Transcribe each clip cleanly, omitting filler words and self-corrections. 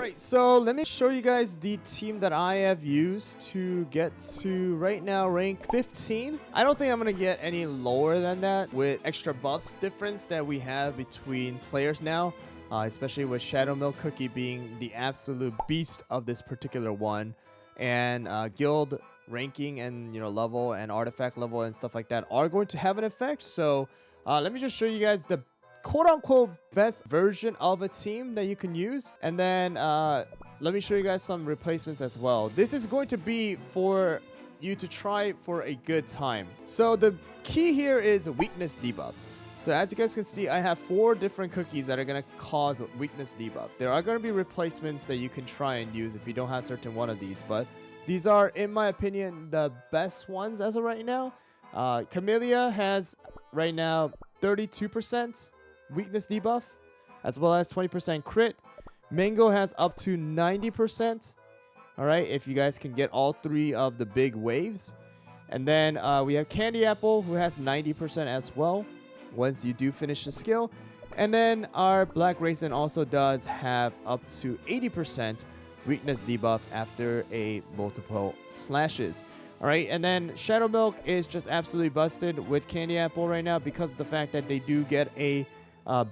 Alright, so let me show you guys the team that I have used to get to right now rank 15. I don't think I'm going to get any lower than that with extra buff difference that we have between players now. Especially with Shadow Milk Cookie being the absolute beast of this particular one. And guild ranking and level and artifact level and stuff like that are going to have an effect. So let me just show you guys the quote-unquote best version of a team that you can use, and then let me show you guys some replacements as well. This is going to be for you to try for a good time. So the key here is weakness debuff. So as you guys can see, I have 4 different cookies that are going to cause weakness debuff. There are going to be replacements that you can try and use if you don't have certain one of these, but these are, in my opinion, the best ones as of right now. Camellia has right now 32% weakness debuff, as well as 20% crit. Mango has up to 90%. All right, if you guys can get all 3 of the big waves. And then we have Candy Apple, who has 90% as well once you do finish the skill. And then our Black Raisin also does have up to 80% weakness debuff after a multiple slashes. All right, and then Shadow Milk is just absolutely busted with Candy Apple right now because of the fact that they do get a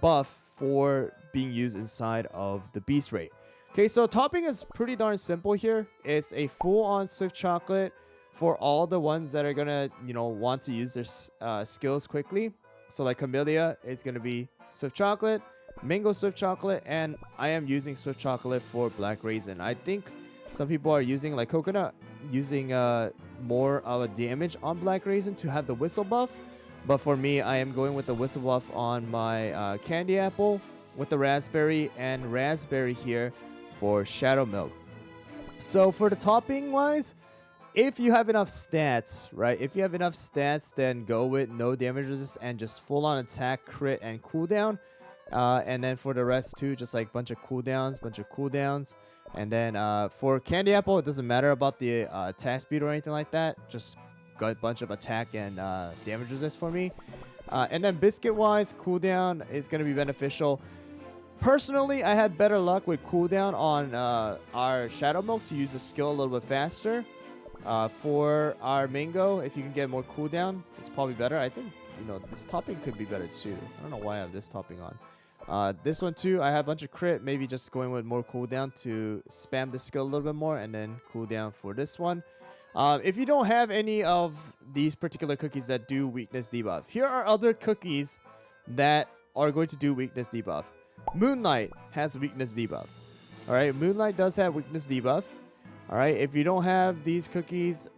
buff for being used inside of the beast rate. Okay, so topping is pretty darn simple here. It's a full-on Swift Chocolate for all the ones that are gonna want to use their skills quickly. So like Camellia, it's gonna be Swift Chocolate, Mango Swift Chocolate, and I am using Swift Chocolate for Black Raisin. I think some people are using like Coconut, using more of a damage on Black Raisin to have the whistle buff. But for me, I am going with the whistle buff on my Candy Apple with the Raspberry, and Raspberry here for Shadow Milk. So for the topping wise, if you have enough stats, right? If you have enough stats, then go with no damage resist and just full on attack, crit, and cooldown. And then for the rest too, just like bunch of cooldowns. And then for Candy Apple, it doesn't matter about the attack speed or anything like that. Just got a bunch of attack and damage resist for me. And then biscuit wise, cooldown is going to be beneficial. Personally, I had better luck with cooldown on our Shadow Milk to use the skill a little bit faster. For our Mango, if you can get more cooldown, it's probably better. I think this topping could be better too. I don't know why I have this topping on. This one too, I have a bunch of crit, maybe just going with more cooldown to spam the skill a little bit more, and then cooldown for this one. If you don't have any of these particular cookies that do weakness debuff, here are other cookies that are going to do weakness debuff. Moonlight has weakness debuff. All right, Moonlight does have weakness debuff. All right, if you don't have these cookies,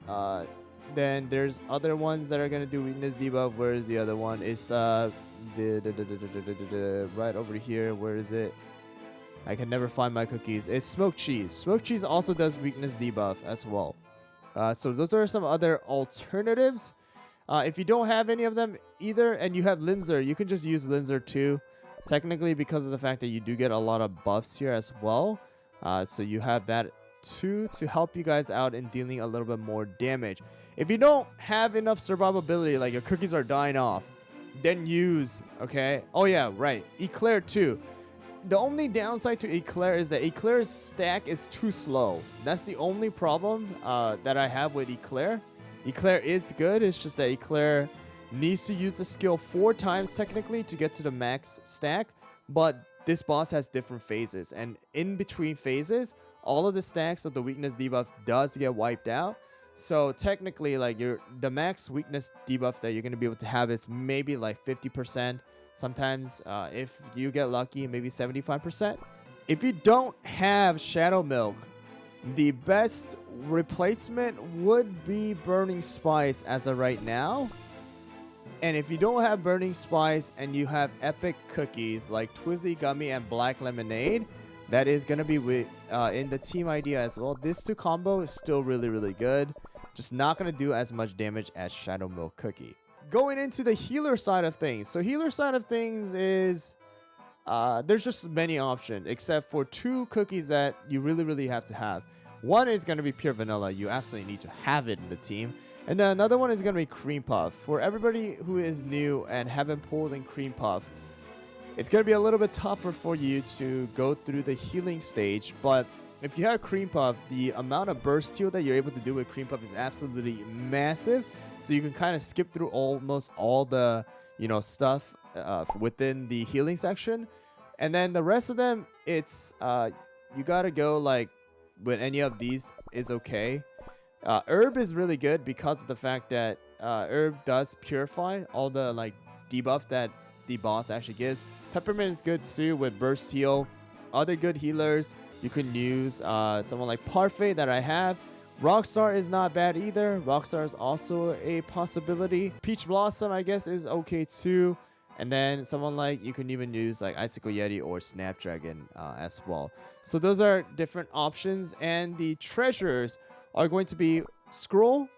then there's other ones that are going to do weakness debuff. Where is the other one? It's right over here. Where is it? I can never find my cookies. It's Smoked Cheese. Smoked Cheese also does weakness debuff as well. So those are some other alternatives. If you don't have any of them either, and you have Linzer, you can just use Linzer too. Technically, because of the fact that you do get a lot of buffs here as well. So you have that too to help you guys out in dealing a little bit more damage. If you don't have enough survivability, like your cookies are dying off, then use, okay? Oh yeah, right. Eclair too. The only downside to Eclair is that Eclair's stack is too slow. That's the only problem that I have with Eclair. Eclair is good. It's just that Eclair needs to use the skill 4 times technically to get to the max stack. But this boss has different phases. And in between phases, all of the stacks of the weakness debuff does get wiped out. So technically, like the max weakness debuff that you're going to be able to have is maybe like 50%. Sometimes, if you get lucky, maybe 75%. If you don't have Shadow Milk, the best replacement would be Burning Spice as of right now. And if you don't have Burning Spice and you have epic cookies like Twizzy Gummy and Black Lemonade, that is going to be in the team idea as well. This 2 combo is still really, really good. Just not going to do as much damage as Shadow Milk Cookie. Going into the healer side of things. So healer side of things is there's just many options except for 2 cookies that you really, really have to have. One is going to be pure vanilla. You absolutely need to have it in the team. And then another one is going to be cream puff. For everybody who is new and haven't pulled in cream puff, it's going to be a little bit tougher for you to go through the healing stage. But if you have Cream Puff, the amount of burst heal that you're able to do with Cream Puff is absolutely massive. So you can kind of skip through almost all the, stuff within the healing section. And then the rest of them, it's you got to go like with any of these is okay. Herb is really good because of the fact that Herb does purify all the like debuff that the boss actually gives. Peppermint is good too with burst heal. Other good healers, you can use someone like Parfait that I have. Rockstar is not bad either. Rockstar is also a possibility. Peach Blossom, I guess, is okay too. And then someone like, you can even use like Icicle Yeti or Snapdragon as well. So those are different options. And the treasures are going to be Scroll,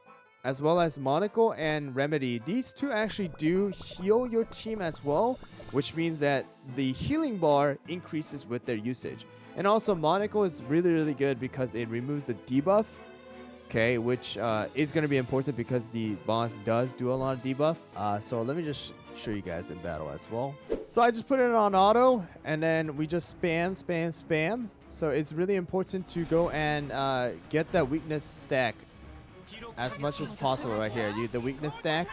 as well as Monocle and Remedy. These two actually do heal your team as well, which means that the healing bar increases with their usage. And also Monocle is really, really good because it removes the debuff. Okay, which is going to be important because the boss does do a lot of debuff. So let me just show you guys in battle as well. So I just put it on auto, and then we just spam. So it's really important to go and get that weakness stack as much as possible right here. You the weakness stack,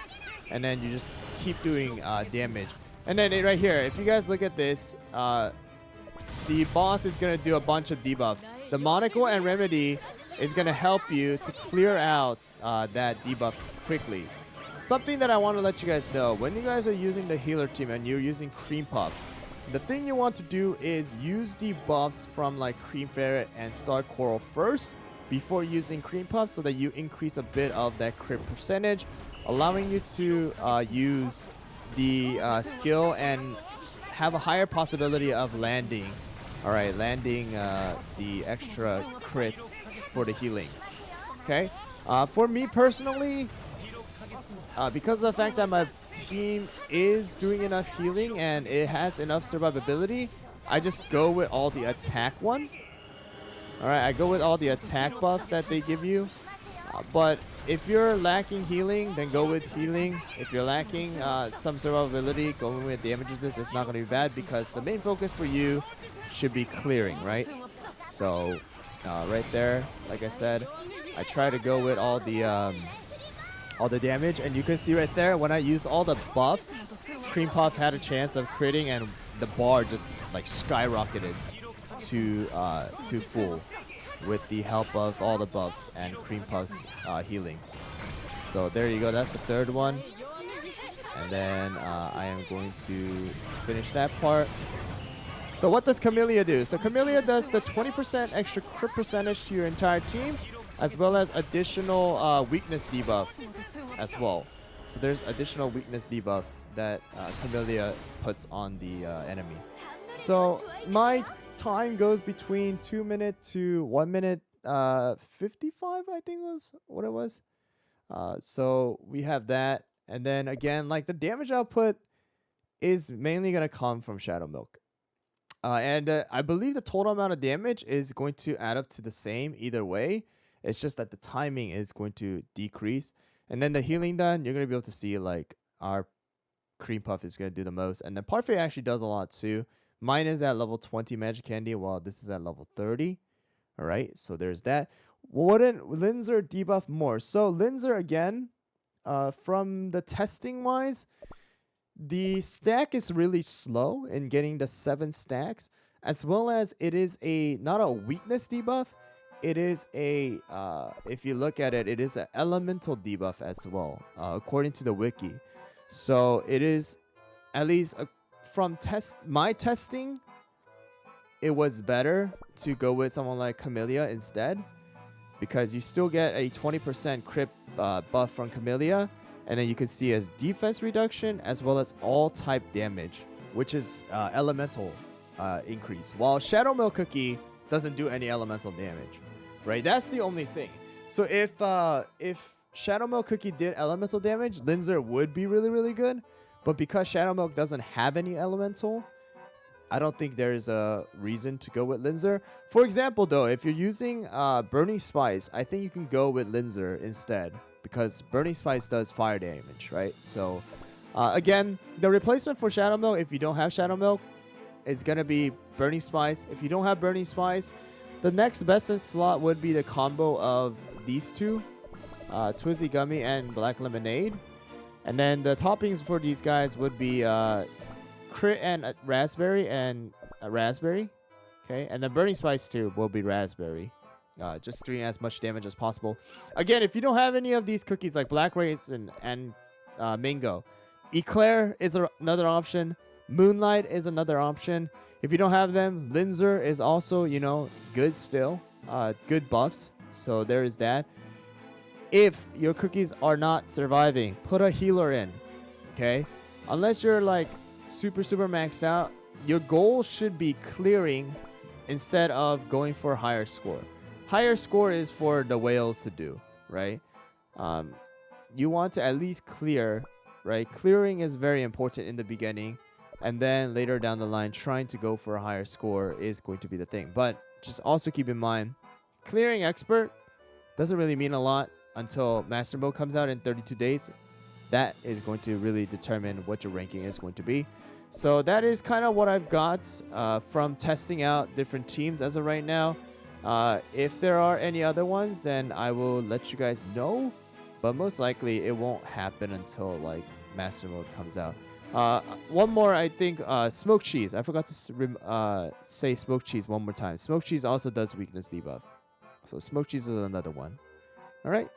and then you just keep doing damage. And then right here, if you guys look at this, the boss is going to do a bunch of debuff. The Monocle and Remedy is going to help you to clear out that debuff quickly. Something that I want to let you guys know, when you guys are using the healer team and you're using Cream Puff, the thing you want to do is use the buffs from like Cream Ferret and Star Coral first before using Cream Puff so that you increase a bit of that crit percentage, allowing you to use the skill and have a higher possibility of landing. Alright, landing the extra crits for the healing. Okay? For me personally, because of the fact that my team is doing enough healing and it has enough survivability, I just go with all the attack one. Alright, I go with all the attack buff that they give you. But if you're lacking healing, then go with healing. If you're lacking some survivability, going with damage resist is not going to be bad because the main focus for you should be clearing, right? So, right there, like I said, I try to go with all the damage, and you can see right there when I use all the buffs, Cream Puff had a chance of critting, and the bar just like skyrocketed to full with the help of all the buffs and Cream Puff's healing. So there you go, that's the third one. And then I am going to finish that part. So what does Camellia do? So Camellia does the 20% extra crit percentage to your entire team, as well as additional weakness debuff as well. So there's additional weakness debuff that Camellia puts on the enemy. So my time goes between 2 minutes to 1 minute 55, I think was what it was. So we have that. And then again, like the damage output is mainly going to come from Shadow Milk. And I believe the total amount of damage is going to add up to the same either way. It's just that the timing is going to decrease. And then the healing done, you're going to be able to see like our Cream Puff is going to do the most. And then Parfait actually does a lot too. Mine is at level 20 Magic Candy, while this is at level 30. All right, so there's that. Wouldn't Linzer debuff more? So Linzer, again, from the testing wise, the stack is really slow in getting the 7 stacks, as well as it is not a weakness debuff. It is if you look at it, it is an elemental debuff as well, according to the wiki. So it is, at least from my testing, it was better to go with someone like Camellia instead, because you still get a 20% crit buff from Camellia. And then you can see as defense reduction as well as all type damage, which is elemental increase. While Shadow Milk Cookie doesn't do any elemental damage, right? That's the only thing. So if Shadow Milk Cookie did elemental damage, Linzer would be really, really good. But because Shadow Milk doesn't have any elemental, I don't think there's a reason to go with Linzer. For example, though, if you're using Burning Spice, I think you can go with Linzer instead, because Burning Spice does fire damage, right? So, again, the replacement for Shadow Milk, if you don't have Shadow Milk, is going to be Burning Spice. If you don't have Burning Spice, the next best in slot would be the combo of these two, Twizzy Gummy and Black Lemonade. And then the toppings for these guys would be Crit and Raspberry and Raspberry. Okay, and the Burning Spice too will be Raspberry. Just doing as much damage as possible. Again, if you don't have any of these cookies like Black Raisin and Mango, Eclair is another option. Moonlight is another option. If you don't have them, Linzer is also, you know, good still. Good buffs. So there is that. If your cookies are not surviving, put a healer in. Okay? Unless you're like super maxed out, your goal should be clearing instead of going for a higher score. Higher score is for the whales to do, right? You want to at least clear, right? Clearing is very important in the beginning, and then later down the line, trying to go for a higher score is going to be the thing. But just also keep in mind, clearing expert doesn't really mean a lot until Master Mode comes out in 32 days. That is going to really determine what your ranking is going to be. So that is kind of what I've got from testing out different teams as of right now. If there are any other ones, then I will let you guys know. But most likely, it won't happen until like Master Mode comes out. One more, I think, Smoke Cheese. I forgot to say Smoke Cheese one more time. Smoke Cheese also does weakness debuff. So Smoke Cheese is another one. All right.